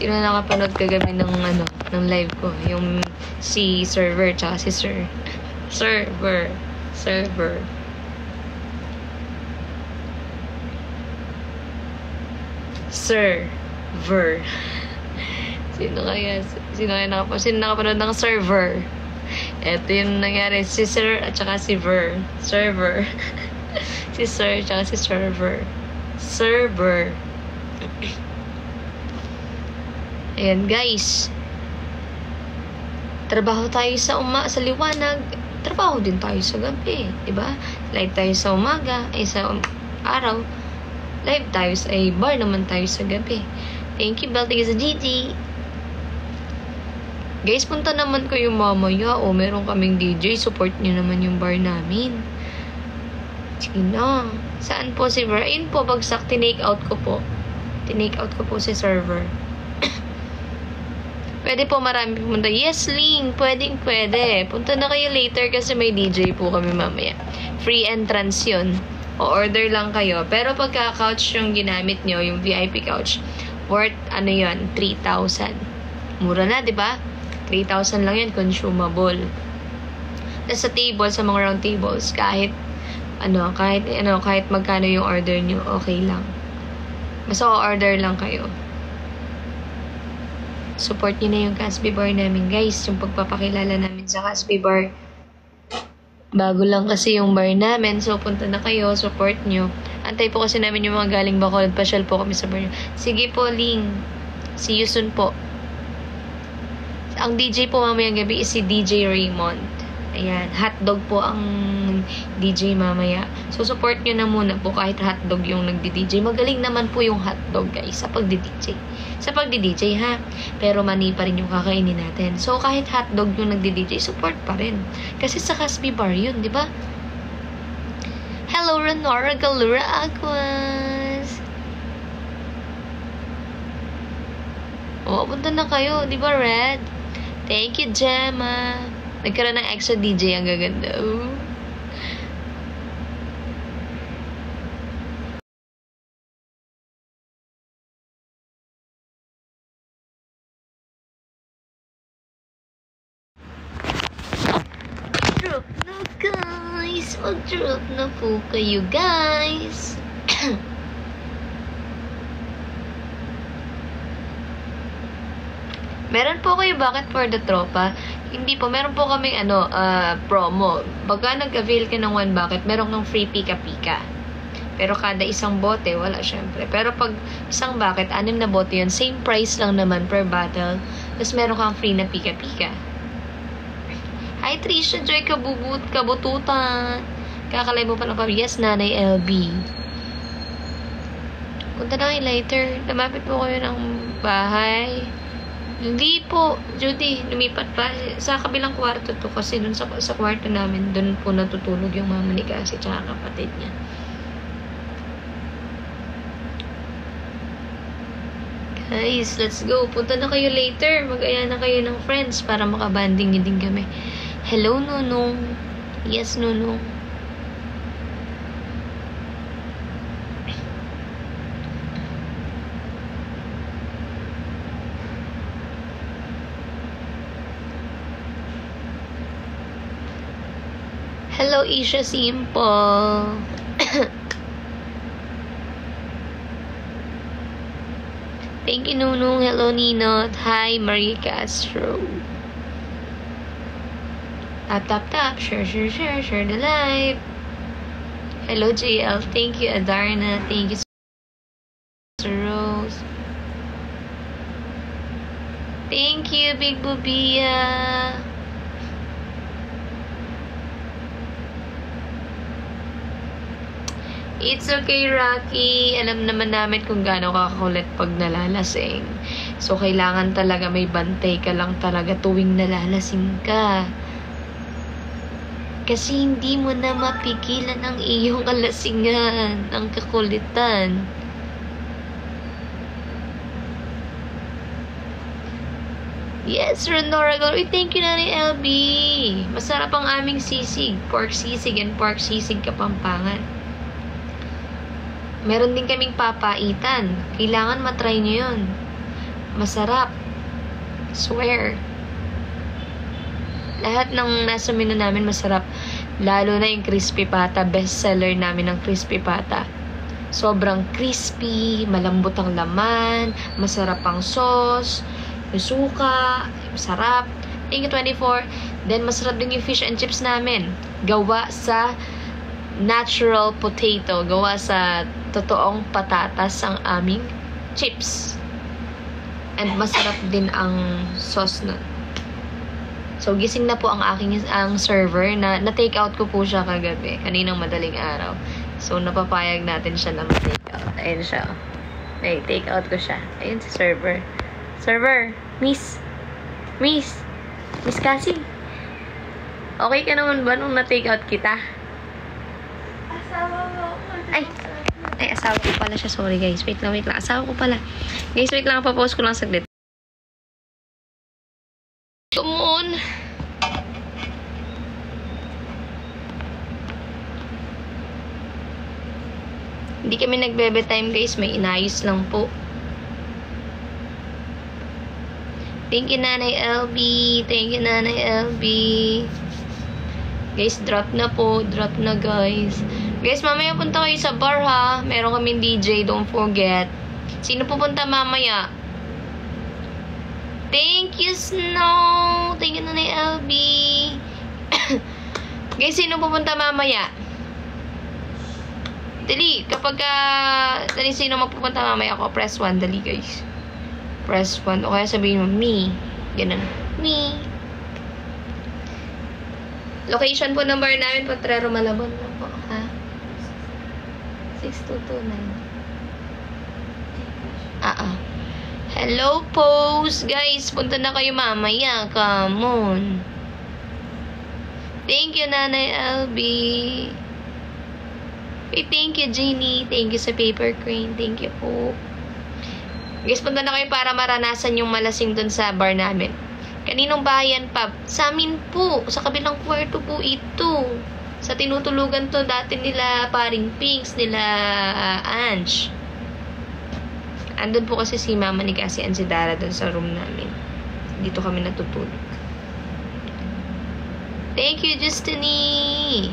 Sino nakapanood kagabi ng ng live ko? Yung si Server tsaka si Sir. Server. Sino nakapanood ng Server? Ito yung nangyari, si Sir at saka si Server. Si Sir at saka si Server. Ayan guys, trabaho tayo sa liwanag, trabaho din tayo sa gabi, diba? Live tayo sa umaga, sa araw, live tayo sa bar naman tayo sa gabi. Thank you, Belting sa GG. Guys, punta naman kayo mamaya. Meron kaming DJ, support nyo naman yung bar namin. Sige na. Saan po si Ver? Ayun po, bagsak, tinake out ko po si Server. Pwede po marami pumunta. Yes, Ling. Pwede. Punta na kayo later kasi may DJ po kami mamaya. Free entrance yun. O-order lang kayo. Pero pagka couch yung ginamit nyo, yung VIP couch, worth, 3,000. Mura na, di ba? 3,000 lang yan, consumable. Tapos sa table, sa mga round tables, kahit magkano yung order nyo, okay lang. Basta o-order lang kayo. Support nyo na yung Casby Bar namin, guys. Yung pagpapakilala namin sa Casby Bar. Bago lang kasi yung bar namin. So, punta na kayo. Support nyo. Antay po kasi namin yung mga galing Bacolod. Pasyal po kami sa bar nyo. Sige po, Ling. See you soon po. Ang DJ po mamayang gabi is si DJ Raymond. Ayan. Hotdog po ang DJ mamaya. So, support nyo na muna po kahit hotdog yung nagdi-DJ. Magaling naman po yung hotdog, guys, sa pagdi-DJ. Sa pagdi-DJ, ha? Pero mani pa rin yung kakainin natin. So, kahit hotdog yung nagdi-DJ, support pa rin. Kasi sa Casby Bar yun, di ba? Hello, Renora Galura Aquas! Punta na kayo, di ba, Red? Thank you, Gemma. Nagkaroon ng extra DJ, ang gaganda. Drop na, guys. Mag-drop na po kayo, guys. Meron po kayo Bucket for the Tropa? Hindi po. Meron po kaming promo. Pagka nag-avail ka ng 1 bucket, meron kang free pika-pika. Pero kada isang bote, wala syempre. Pero pag isang bucket, 6 na bote yun. Same price lang naman per bottle. Tapos meron kang free na pika-pika. Hi, Trisha Joy Kabututan. Kakalay mo pa ng kami. Yes, Nanay LB. Punta na kayo later. Lumapit po kayo ng bahay. Hindi po, Judy, lumipat pa. Sa kabilang kwarto to kasi dun sa kwarto namin, dun po natutulog yung mama ni Cassie tsaka kapatid niya. Guys, let's go. Punta na kayo later. Mag-aya na kayo ng friends para makabanding din kami. Hello, Nunong. Yes, Nunong. Hello, Isha Simple. Thank you, Nunung. Hello, Ninot. Hi, Marie Castro. Tap. Share the live. Hello, JL. Thank you, Adarna. Thank you, Rose. Thank you, Big Bubia. It's okay, Rocky. Alam naman namin kung gaano kakakulit pag nalalasing. So, kailangan talaga may bantay ka lang talaga tuwing nalalasing ka. Kasi hindi mo na mapigilan ang iyong kalasingan, ang kakulitan. Yes, Renora Glory. Thank you, Nanay LB. Masarap ang aming sisig. Pork sisig and pork sisig Kapampangan. Meron din kaming papaitan. Kailangan matry nyo yun. Masarap. Swear. Lahat ng nasa menu namin masarap. Lalo na yung crispy pata. Best seller namin ng crispy pata. Sobrang crispy, malambot ang laman, masarap ang sauce, yung suka, masarap. Thank you 24. Then masarap din yung fish and chips namin. Gawa sa natural potato. Gawa sa totoong patatas ang aming chips. And masarap din ang sauce nun. So, gising na po ang server na take out ko po siya kagabi. Kaninang madaling araw. So, napapayag natin siya na ma-take out. Ayun siya. Ay, take out ko siya. Ayun si server. Server! Miss Cassie! Okay ka naman ba nung na-take out kita? Asawa mo ako. Ay, asawa ko pala siya. Sorry, guys. Wait lang. Asawa ko pala. Guys, wait lang. Papost ko lang saglit. Come on! Hindi kami nagbe time, guys. May inayos lang po. Thank you, Nanay LB. Thank you, Nanay LB. Guys, drop na po. Drop na, guys. Guys, mamaya punta kayo sa bar, ha? Meron kaming DJ. Don't forget. Sino pupunta mamaya? Thank you, Snow. Thank you, Nanay LB. Guys, sino pupunta mamaya? Dali, dali, sino mapupunta mamaya ako? Press 1, dali, guys. Press 1. O kaya sabihin mo, me. Ganun. Me. Location po ng bar namin, Potrero, Malabon lang po. Ha? 6229. Hello, Pose. Guys, punta na kayo mamaya. Come on. Thank you, Nanay LB. Hey, thank you, Jeannie. Thank you sa paper crane. Thank you po. Guys, punta na kayo para maranasan yung malasing dun sa bar namin. Kaninong bayan pa? Sa amin po. Sa kabilang kwarto po ito. Sa tinutulugan to dati nila paring Pinks, nila Ange. Andun po kasi si Mama ni Cassie and si Dara dun sa room namin. Dito kami natutulog. Thank you, Justiny!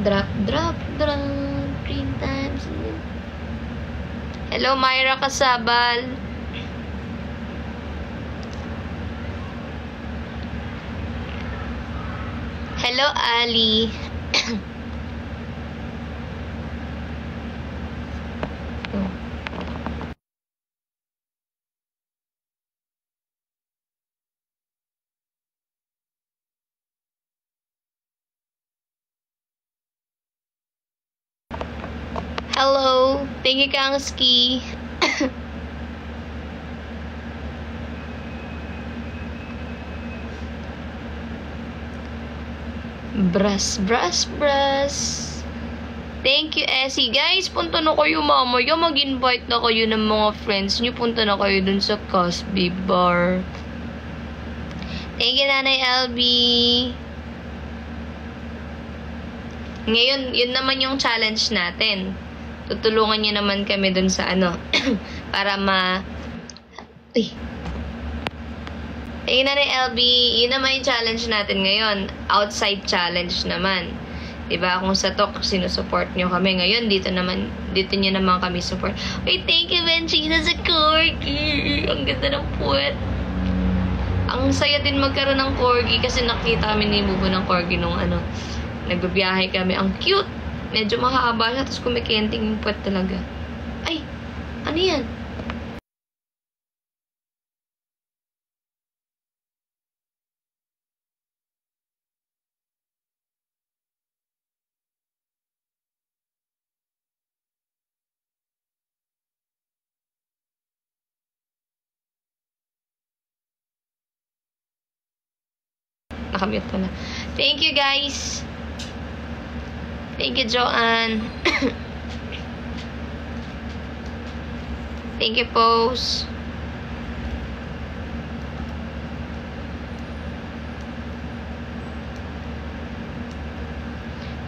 Drop, 3 times. Hello, Myra Kasabal. Hello, Ali. Hello. Thank you, Kang Ski. Bras. Thank you, Essie. Guys, punta na kayo mamaya. Mag-invite na kayo ng mga friends nyo. Punta na kayo dun sa Casby Bar. Thank you, Nanay LB. Ngayon, yun naman yung challenge natin. Tutulungan niyo naman kami dun sa para Uy. Ayun na ni LB, yun naman yung challenge natin ngayon. Outside challenge naman. Diba? Kung sa talk, sinusupport nyo kami. Ngayon, dito nyo naman kami support. Uy, thank you, Benchina, sa corgi. Ang ganda ng puwet. Ang saya din magkaroon ng corgi kasi nakita kami ni Bubo ng corgi nung nagbabiyahe kami. Ang cute! Medyo mahaba siya, tapos kumikenting yung puwet talaga. Ay! Ano yan? Nakamute pala. Thank you, guys! Thank you, Joanne. Thank you, Pose.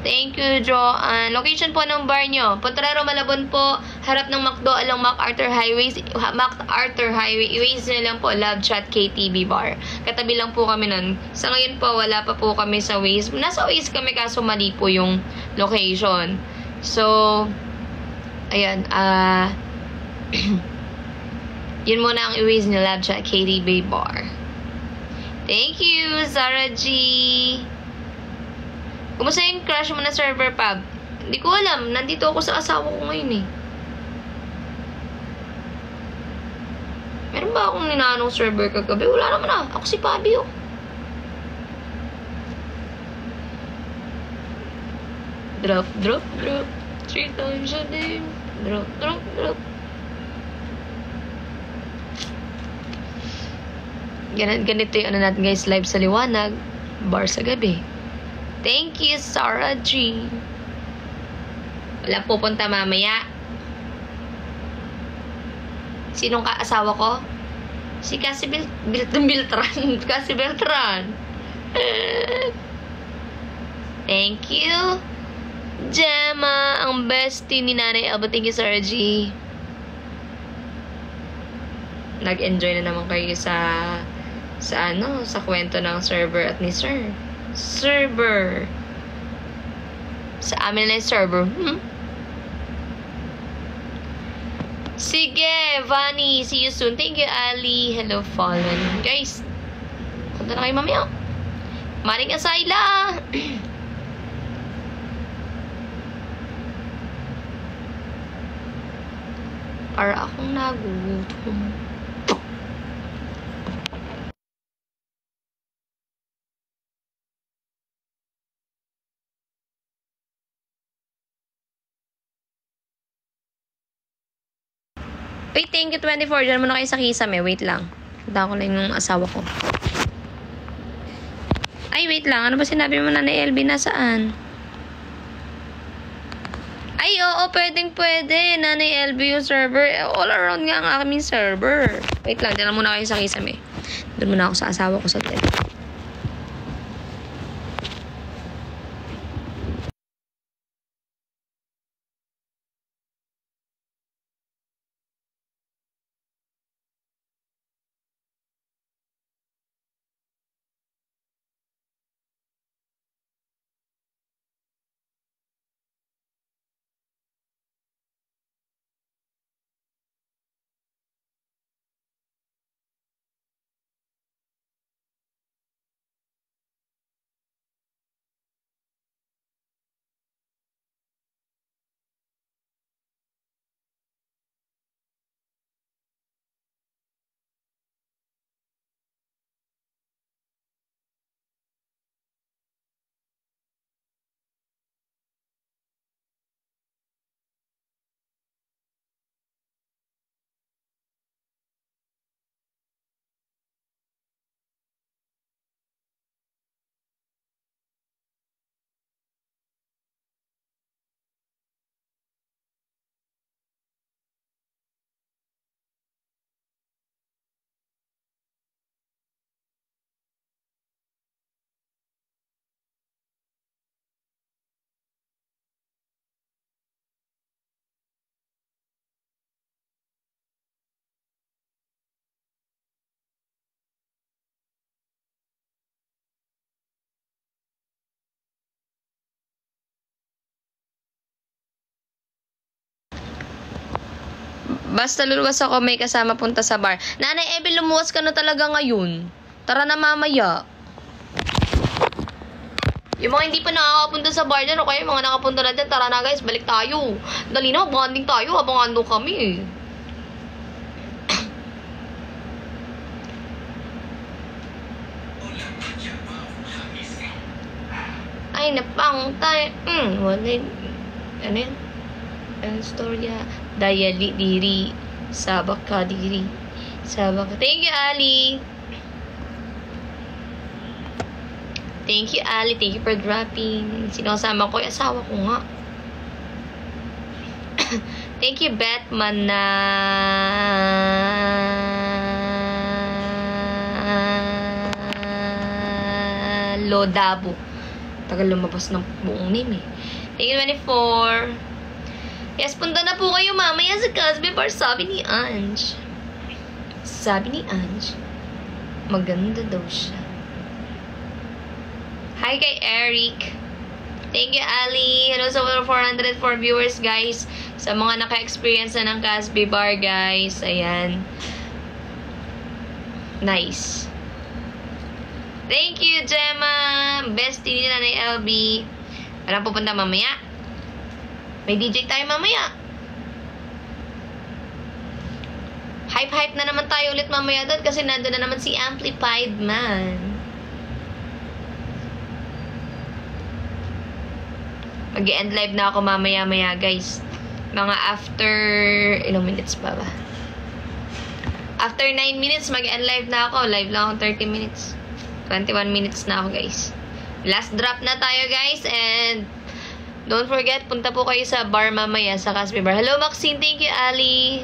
Thank you, Joanne. Location po ng bar nyo. Potrero, Malabon po. Harap ng McDo along MacArthur Highway. MacArthur Highway. Iways nyo lang po, Love Chat KTV Bar. Katabi lang po kami nun. Sa ngayon po, wala pa po kami sa Waze. Nasa Waze kami kaso mali po yung location. So, ayan. Yun muna ang i-Waze nyo, Love Chat KTV Bar. Thank you, Zara G. Kumusta yung crush mo na server, Pab? Hindi ko alam. Nandito ako sa asawa ko ngayon eh. Meron ba akong ninanong server kagabi? Wala naman ah. Ako si Pabi oh. Drop, drop, drop. 3 times a day. Drop, drop, drop. Ganito yung ano natin guys. Live sa liwanag. Bar sa gabi. Thank you, Sarah G. Wala pupunta mamaya. Sinong kaasawa ko? Si Cassie Beltran. Cassie Beltran. Thank you. Gemma, ang bestie ni Nanay Elba. Thank you, Sarah G. Nag-enjoy na naman kayo sa kwento ng server at ni Sir. Server. Sa amin na yung server. Sige, Vani. See you soon. Thank you, Ali. Hello, Fallen. Guys, punta na kayo mamaya. Maring Asayla. Para akong nagugutom. Wait, thank you 24. Diyan muna kayo sa kisame. Wait lang. Punta ko lang yung asawa ko. Ay, wait lang. Ano ba sinabi mo na ni LB? Nasaan? Ay, oo. Pwede. Nanay LB yung server. All around nga ang aming server. Wait lang. Diyan muna kayo sa kisame. Doon muna ako sa asawa ko sa tel. Basta luluwas ako, may kasama punta sa bar. Nanay Ebe, lumuwas ka na talaga ngayon. Tara na mamaya. Yung mga hindi pa nakakapunta sa bar dyan, o kaya yung mga nakapunta na dyan, tara na guys, balik tayo. Dali na, bonding tayo habang ando kami. Ay, napang tayo. Ano yan? Ang storya. Dayali diri. Sabak ka diri. Sabak ka. Thank you, Ali. Thank you, Ali. Thank you for dropping. Sinasama ko yung asawa ko nga. Thank you, Batman na Lodabo. Tagal lumabas ng buong name eh. Thank you, 24. Yes, punta na po kayo mamaya sa Casby Bar, sabi ni Ange. Sabi ni Ange, maganda daw siya. Hi kay Eric. Thank you, Ali. Hello sa 404 viewers, guys. Sa mga naka-experience na ng Casby Bar, guys. Ayan. Nice. Thank you, Gemma. Bestie nila ni LB. Walang pupunta mamaya. May DJ tayo mamaya. Hype-hype na naman tayo ulit mamaya doon kasi nandun na naman si Amplified Man. Mag-end live na ako mamaya-maya, guys. Mga after... ilang minutes pa ba? After 9 minutes, mag-end live na ako. Live lang ako 30 minutes. 21 minutes na ako, guys. Last drop na tayo, guys. And don't forget, punta po kayo sa bar mamaya sa Casby Bar. Hello, Maxine. Thank you, Ali.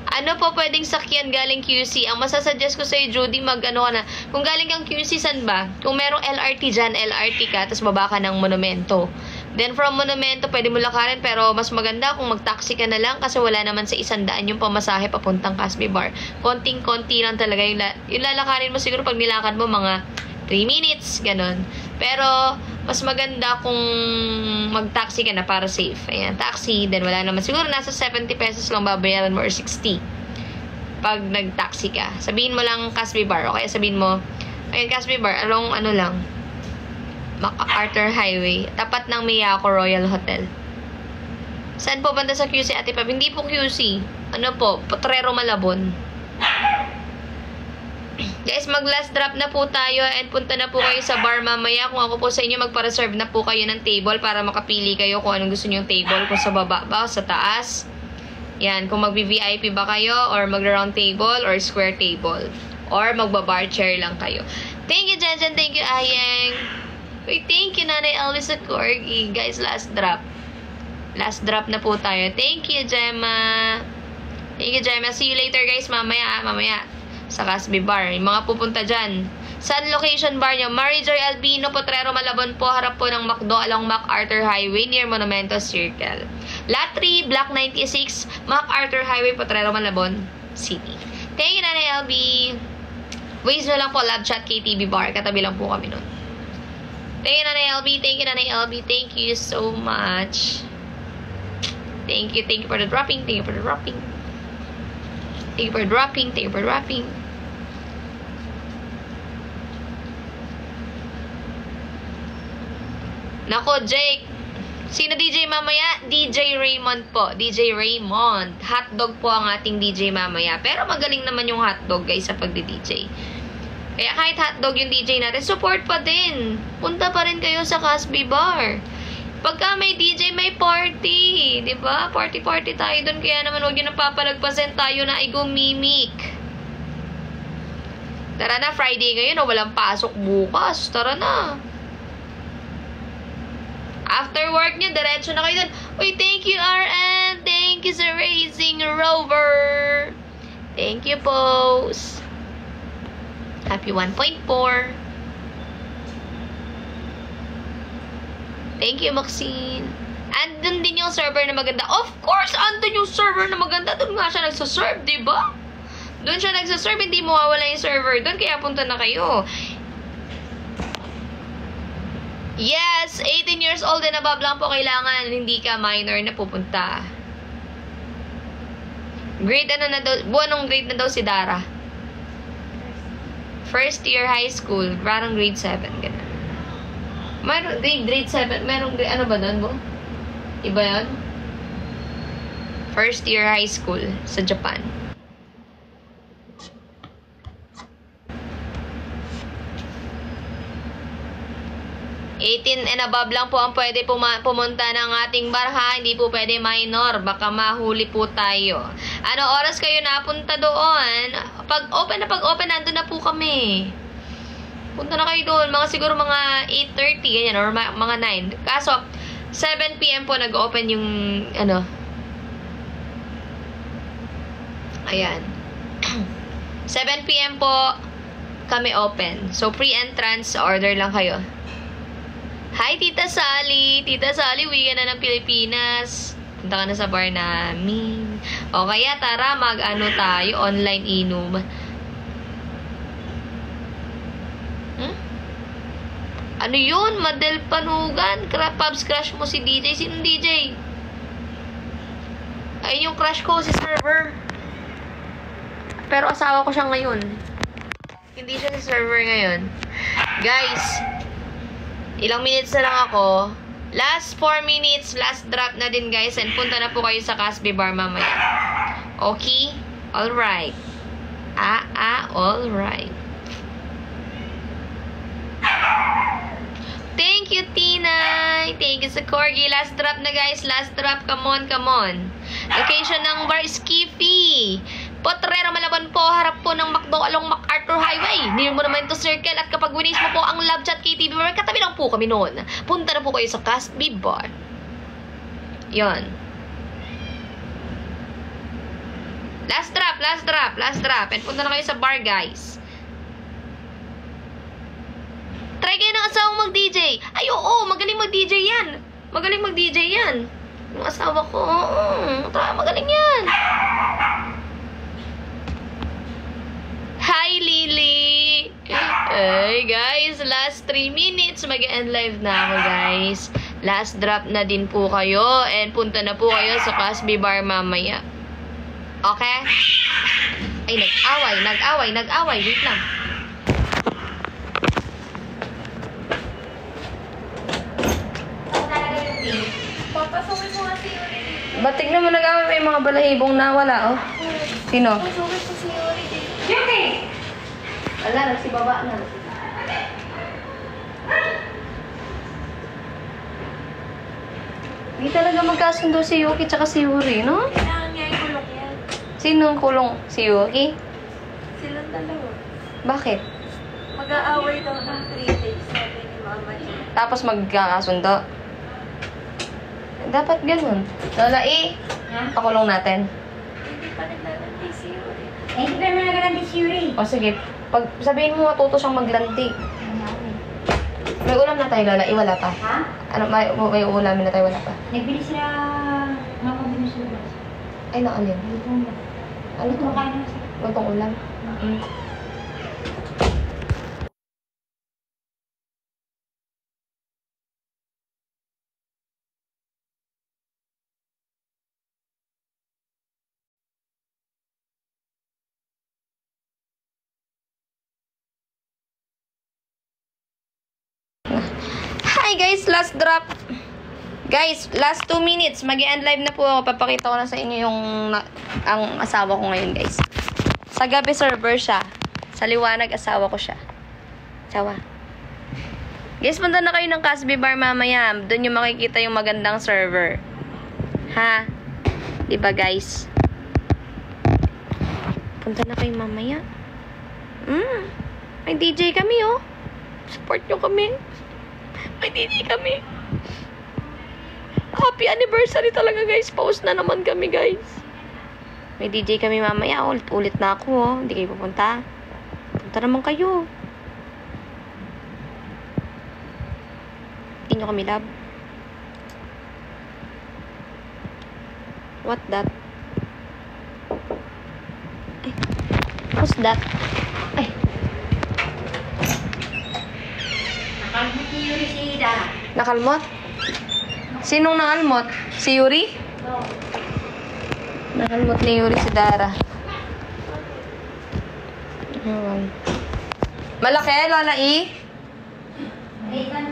Ano po pwedeng sakyan galing QC? Ang masasuggest ko sa'yo, Judy, mag-ano ka na. Kung galing kang QC, san ba? Kung merong LRT dyan, LRT ka, tapos baba ka ng Monumento. Then from Monumento, pwede mo lakarin, pero mas maganda kung mag-taxi ka na lang kasi wala naman sa 100 yung pamasahe papuntang Casby Bar. Konting-konti lang talaga yung lalakarin mo siguro pag nilakad mo mga 3 minutes, ganun. Pero mas maganda kung mag-taxi ka na para safe. Ayan, taxi, then wala naman. Siguro nasa 70 pesos lang babayaran mo or 60 pag nag-taxi ka. Sabihin mo lang Casby Bar, okay? Sabihin mo, ayun, Casby Bar, along ano lang, MacArthur Highway, tapat ng Miyako Royal Hotel. Saan po banda sa QC, Ate Pab? Hindi po QC. Ano po? Potrero, Malabon. Guys, mag-last drop na po tayo and punta na po kayo sa bar mamaya. Kung ako po sa inyo, magpa-reserve na po kayo ng table para makapili kayo kung anong gusto nyo yung table. Kung sa baba ba, sa taas. Yan, kung mag-VIP ba kayo or mag-round table or square table. Or magba-bar chair lang kayo. Thank you, Jenjen. Thank you, Ayeng. Uy, thank you, Nanay Elvis at Corgi. Guys, last drop. Last drop na po tayo. Thank you, Gemma. Thank you, Gemma. See you later, guys. Mamaya. Sa Casby Bar. Yung mga pupunta dyan. Saan location bar nyo? Marijoy Albino, Potrero, Malabon po. Harap po ng McDo along MacArthur Highway near Monumento Circle. Lot 3, Block 96, MacArthur Highway, Potrero, Malabon City. Thank you, Nanay LB. Waze nyo lang po, Lab Chat KTV Bar. Katabi lang po kami nun. Thank you, Nanay LB. Thank you, Nanay LB. Thank you so much. Thank you for the dropping. Thank you for the dropping. Thank you for dropping. Thank you for dropping. Nako, Jake. Sino DJ mamaya? DJ Raymond po. DJ Raymond. Hotdog po ang ating DJ mamaya. Pero magaling naman yung hotdog, guys, sa pagdi-DJ. Kaya kahit hotdog yung DJ natin, support pa din. Punta pa rin kayo sa Casby Bar. Pagka may DJ, may party. Diba? Party tayo dun. Kaya naman huwag yun napapalagpasin tayo na ay gumimik. Tara na, Friday ngayon. Walang pasok bukas. Tara na. After work nyo, diretso na kayo dun. Uy, thank you, RN. Thank you sa Raising Rover. Thank you, Pose. Happy 1.4. Thank you, Maxine. And dun din yung server na maganda. Of course, andun yung server na maganda. Dun nga siya nagsaserve, diba? Dun siya nagsaserve, hindi mawawala yung server dun. Kaya punta na kayo. Yes, 18 years old and above lang po kailangan. Hindi ka minor na pupunta. Grade ano na daw? Buwanong grade na daw si Dara? First year high school. Parang grade 7. Ganun. Mayroon grade 7. Merong grade, ano ba doon, Bo? Iba yun? First year high school sa Japan. And above lang po ang pwede pumunta ng ating bar, ha? Hindi po pwede minor. Baka mahuli po tayo. Ano oras kayo napunta doon? Pag open, nandun na po kami. Punta na kayo doon. Siguro mga 8:30, ganyan, or mga 9. Kaso, 7 p.m. po nag-open yung, ayan. 7 p.m. po kami open. So, pre-entrance, order lang kayo. Hi, Tita Sally. Tita Sally, uwi ka na ng Pilipinas. Punta ka na sa bar namin. O kaya tara, mag-ano tayo, online inom. Ano yun? Madel Panugan. Pubs crush mo si DJ. Sinong DJ? Ayun yung crush ko, si Server. Pero asawa ko siya ngayon. Hindi siya si Server ngayon. Guys, ilang minutes na lang ako. Last 4 minutes, last drop na din guys. And punta na po kayo sa Casby Bar mamaya. Okay? Alright. Alright. Thank you, Tina. Thank you sa Corgi. Last drop na, guys. Last drop. Come on, come on. Location ng Bar Skiffy. Potrero, Malabon po. Harap po ng McDo along MacArthur Highway. Near mo naman to circle. At kapag winis mo po ang Love Chat KTV Bar, katabi lang po kami noon. Punta na po kayo sa Casby Bar. Yon. Last drop, last drop, last drop. And punta na kayo sa bar, guys. Try kayo ng asawa mag-DJ. Ay, oo, magaling mag-DJ yan. Magaling mag-DJ yan. Yung asawa ko, magaling yan. Hi, Lily. Hey, guys, last 3 minutes. Mag-end live na ako, guys. Last drop na din po kayo. And punta na po kayo sa Casby Bar mamaya. Okay? Ay, nag-away. Wait lang. Papasukin mo nga si Yuri. Ba't tignan mo nag-away may mga balahibong nawala, oh? Sino? Papasukin mo si Yuri. Yuri! Wala, nagsibaba na. Hindi talaga magkasundo si Yuki tsaka si Yuri, no? Kailangan niya ikulong yan. Sino ang kulong? Si Yuki? Silang dalawa. Bakit? Mag-aaway daw ng 3 days, sabi ni mama niya. Tapos magkakasundo? Dapat ganun. Lola, pakulong natin. Hindi pa naglalandi si Yuri. Hindi pa naman naglalandi si Yuri. O sige, pag sabihin mo matuto siyang maglanti. May ulam na tayo, Lola. Wala pa. Ha? Ano, may ulamin na tayo, wala pa. Nagbili sila ng binusulas. Ay, nakalin. Ano to? Kumakain na sila. Lutong ulam. Hi guys, last drop. Guys, last 2 minutes. Mag-end live na po ako. Papakita ko na sa inyo ang asawa ko ngayon, guys. Sa gabi server siya. Sa liwanag asawa ko siya. Sawa. Guys, punta na kayo ng Casby Bar mamaya. Doon yung makikita yung magandang server. Ha? Diba, guys? Punta na kayo mamaya. May DJ kami, oh. Support nyo kami. May DJ kami. Happy anniversary talaga, guys. Post na naman kami, guys. May DJ kami mamaya. Ulit na ako, oh. Hindi kayo pupunta. Punta naman kayo. Hindi nyo kami love. What that? Ay. What's that? Ay. Nakalmot ni Yuri si Ida. Nakalmot? Sinong nakalmot? Si Yuri? Oo. Nakalmot ni Yuri si Dara. Malaki, Lola E? Eh, kan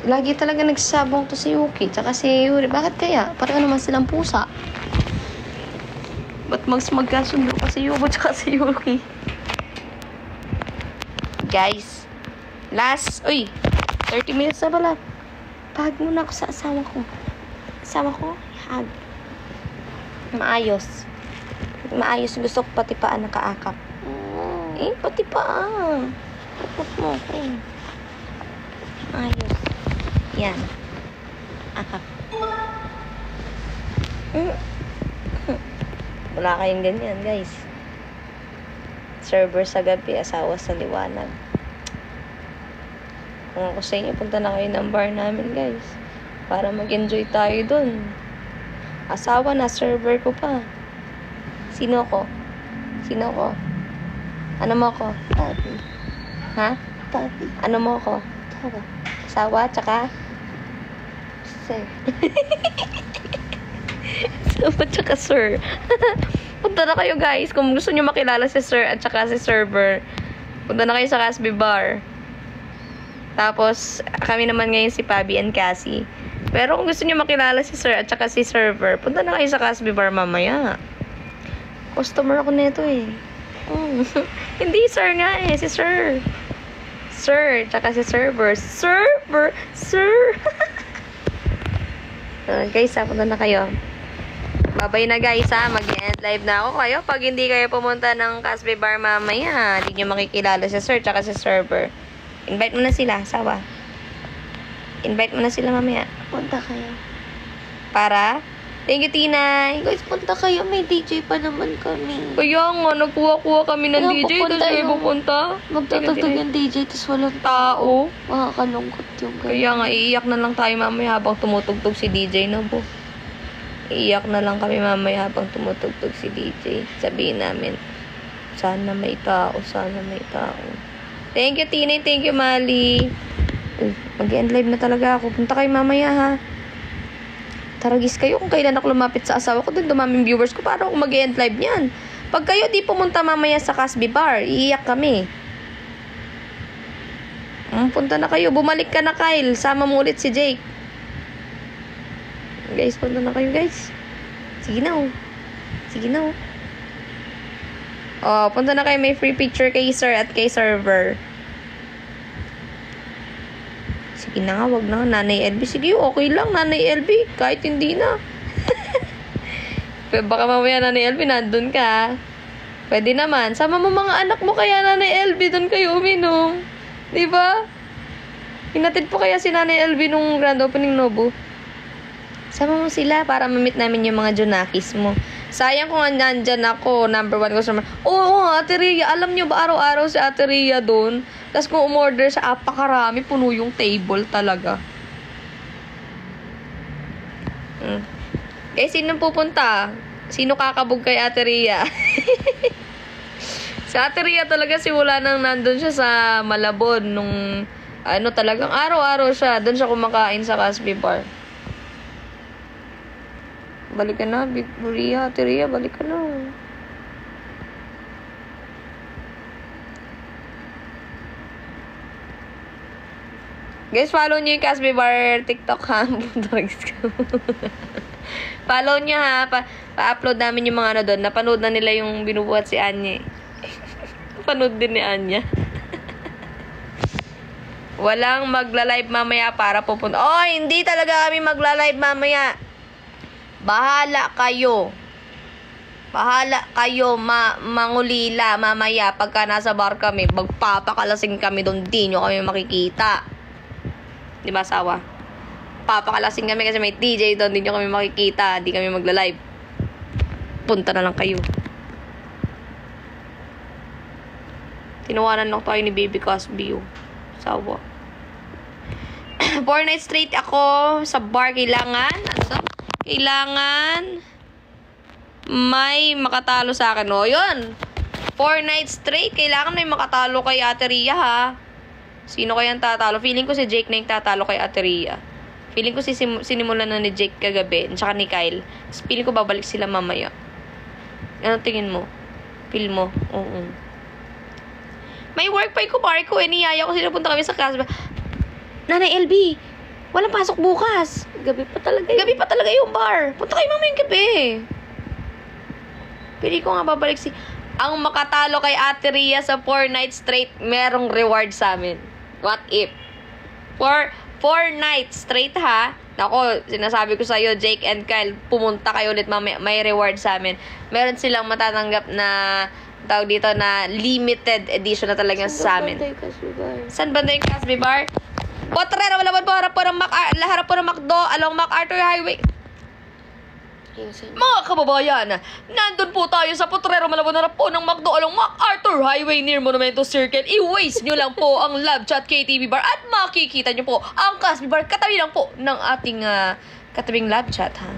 Lagi talaga nagsasabong to si Yuki tsaka si Yuri. Bakit kaya? Pareho naman silang pusa. Ba't magkasundo pa si Yuko tsaka si Yuki? Guys, last, 30 minutes na pala. Pahag muna ako sa asawa ko. Asawa ko, hag. Maayos. Gusto ko pati paan nakaakap. Pati paan. Akap mo ako. Maayos. Yan. Akap. Wala kayong ganyan, guys. Server sa gabi, asawa sa liwanag. Kung ako sa inyo, punta na kayo ng bar namin, guys. Para mag-enjoy tayo dun. Asawa na, server ko pa. Sino ko? Sino ko? Ano mo ko? Papi. Ha? Papi. Ano mo ko? Asawa, tsaka? Sir. Asawa, tsaka sir. Punta na kayo, guys. Kung gusto nyo makilala si sir at tsaka si server, punta na kayo sa Casby Bar. Tapos, kami naman ngayon si Pabi and Cassie. Pero kung gusto nyo makilala si sir at saka si server, punta na kayo sa Casby Bar mamaya. Customer ako nito eh. Hindi sir nga eh, si sir. Sir, tsaka si server. Server! Sir! Guys, punta na kayo. Babay na guys ha, mag-end live na ako kayo. Pag hindi kayo pumunta ng Casby Bar mamaya, hindi nyo makikilala si sir tsaka si server. Invite mo na sila, sawa. Invite mo na sila mamaya. Punta kayo. Para? Thank you, Tinay. Guys, punta kayo. May DJ pa naman kami. Kaya nga, nagkuha-kuha kami ng Kaya DJ. Tapos kayo pupunta. Magtatugtog yung DJ, tapos walang Tao. Makakalungkot yung ganun. Kaya nga, iiyak na lang tayo mamaya habang tumutugtog si DJ, no po? Iiyak na lang kami mamaya habang tumutugtog si DJ. Sabihin namin, sana may tao, sana may tao. Thank you, Tinay. Thank you, Mali. Mag-end live na talaga ako. Punta kayo mamaya, ha? Taragis kayo kung kailan ako lumapit sa asawa ko. Doon dumaming viewers ko. Paano ako mag-end live niyan? Pag kayo di pumunta mamaya sa Casby Bar, iiyak kami. Punta na kayo. Bumalik ka na, Kyle. Sama mo ulit si Jake. Guys, punta na kayo, guys. Sige na, oh. Sige na, oh. Oh, punta na kayo. May free picture kay sir at kay server. Sige na nga, wag na. Nanay LB. Sige, okay lang. Nanay LB. Kahit hindi na. Baka mamaya Nanay LB, nandun ka. Pwede naman. Sama mo mga anak mo kaya Nanay LB. Doon kayo uminom. Diba? Hinatid po kaya si Nanay LB nung grand opening Nobu. Sama mo sila para ma-meet namin yung mga Junakis mo. Sayang kung nandyan ako, number 1 customer. Oo, Ate Rhea. Alam nyo ba araw-araw si Ate Rhea doon? Tapos kung umorder siya, apakarami. Puno yung table talaga. Eh, sino pupunta? Sino kakabog kay Ate Rhea? Si Ate Rhea talaga simula nang nandun siya sa Malabon. Nung, talagang araw-araw siya. Doon siya kumakain sa Casby Bar. Balik ka na, Big Rhea. Ate Rhea, balik ka na. Guys, follow nyo yung Casby Bar TikTok, ha? Follow nyo, ha? Pa-upload namin yung mga doon. Napanood na nila yung binubuhat si Anya. Panood din ni Anya. Walang magla-live mamaya para pupunta. Oh, hindi talaga kami magla-live mamaya. Bahala kayo. Bahala kayo mangulila mamaya pagka nasa bar kami. Magpapakalasing kami doon. Di nyo kami makikita. Di ba, asawa? Papakalasing kami kasi may DJ doon. Di nyo kami makikita. Di kami magla-live. Punta na lang kayo. Tinawanan lang tayo ni Baby Cosby. Asawa. 4 nights straight ako sa bar. Kailangan may makatalo sa akin. O, yun. 4 nights straight. Kailangan may makatalo kay Ate Rhea, ha? Sino kayang tatalo? Feeling ko si Jake na yung tatalo kay Ate Rhea. Feeling ko sinimulan na ni Jake kagabi. Tsaka ni Kyle. Tapos feeling ko babalik sila mamaya. Ano tingin mo? Feel mo? Oo. May work pa yung kumari ko. Niyaya ko sila punta kami sa class. Nanay LB, walang pasok bukas. Gabi pa talaga yung bar. Punta kayo mamayang gabi. Pili ko nga babalik ang makatalo kay Ate Rhea sa 4 nights straight, merong reward sa amin. What if? 4 nights straight, ha? Nako, sinasabi ko sa'yo, Jake and Kyle, pumunta kayo ulit mamaya. May reward sa amin. Meron silang matatanggap na tawag dito na limited edition na talaga sa amin. Saan banda yung Casby Bar? Potrero, malaman po, harap po ng MacArthur Highway. Mga kababayan, nandun po tayo sa Potrero, Malabon, harap po ng McDo along MacArthur Highway near Monumento Circle. I-waste nyo lang po ang Love Chat KTV Bar at makikita nyo po ang Casby Bar. Katabi lang po ng ating katabing Love Chat, ha?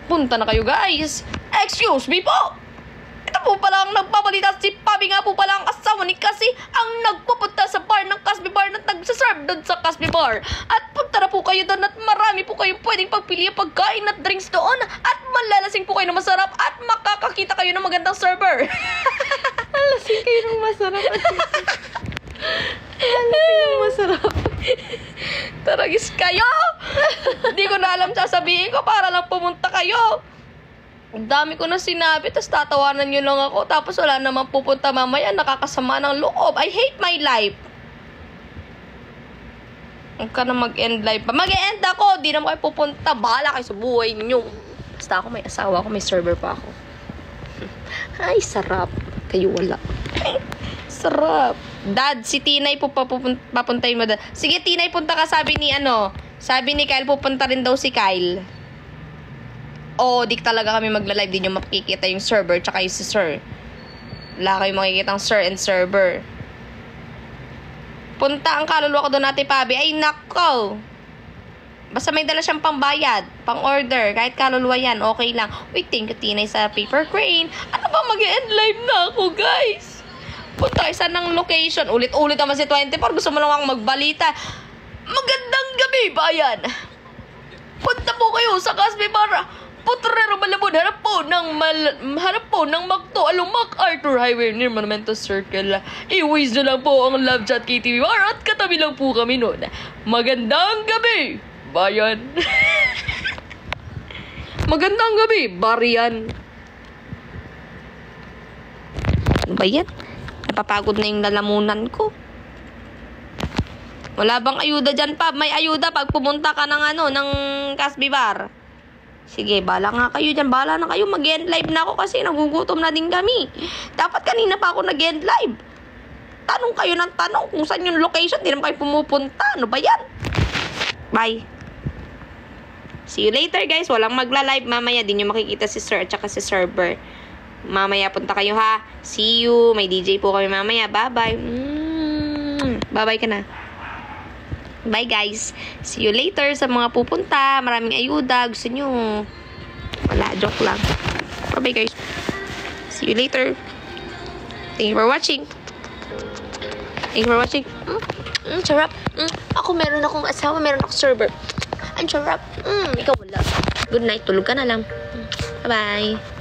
Punta na kayo, guys. Excuse me po! Ito po pala ang nagpabalita. Si Pabi nga po pala ang asawa ni Cassie ang nagpupunta sa bar ng Casby Bar na nagsaserve doon sa Casby Bar. At punta na po kayo doon at marami po kayong pwedeng pagpili ang pagkain at drinks doon. At malalasing po kayo ng masarap at makakakita kayo ng magandang server. Lasing kayo ng masarap. Lasing ng masarap. Taragis kayo! Hindi ko na alam sasabihin ko para lang pumunta kayo. Ang dami ko na sinabi, tapos tatawanan nyo lang ako, tapos wala naman pupunta mamaya, nakakasama ng loob. I hate my life. Huwag ka na mag-end life pa. Mag-end ako, di naman kayo pupunta. Bahala kayo sa buhay nyo. Basta ako may asawa ako, may server pa ako. Ay, sarap. Kayo wala. Sarap. Dad, si Tinay po papuntayin mo. Sige, Tinay, punta ka. Sabi ni Kyle, pupunta rin daw si Kyle. Di talaga kami magla-live. Di nyo makikita yung server tsaka yung si Sir. Wala kayong makikita ang Sir and server. Punta ang kaluluwa ko doon natin, Pabi. Ay, nako. Basta may dala siyang pambayad, pang-order. Kahit kaluluwa yan, okay lang. Uy, thank you, Tinay, sa paper crane. Ano ba, mag-end live na ako, guys? Punta isa ng location. Ulit-ulit naman si 24. Gusto mo lang akong magbalita. Magandang gabi, bayan. Punta po kayo sa Casby Bar. Potrero, Malabon, harap po ng McDo along MacArthur Highway near Monumento Circle. I-waste nyo lang po ang Love Chat KTV Bar at katabi lang po kami noon. Magandang gabi, bayan. Magandang gabi, barian. Ano ba yan? Napapagod na yung lalamunan ko. Wala bang ayuda dyan, Pab? May ayuda pag pumunta ka ng Casby Bar. Sige, bala nga kayo dyan. Bala na kayo. Mag-end live na ako kasi nagugutom na din kami. Dapat kanina pa ako nag-end live. Tanong kayo ng tanong kung saan yung location. Di naman kayo pumupunta. Ano ba yan? Bye. See you later, guys. Walang magla-live mamaya. Di nyo makikita si Sir at saka si Server. Mamaya punta kayo, ha. See you. May DJ po kami mamaya. Bye-bye. Bye-bye ka na. Bye, guys. See you later sa mga pupunta. Maraming ayuda. Gusto nyo. Wala, joke lang. Bye-bye, guys. See you later. Thank you for watching. Thank you for watching. Sarap. Ako meron akong asawa, meron akong server. Ang sarap. Ikaw wala. Good night. Tulog ka na lang. Bye-bye.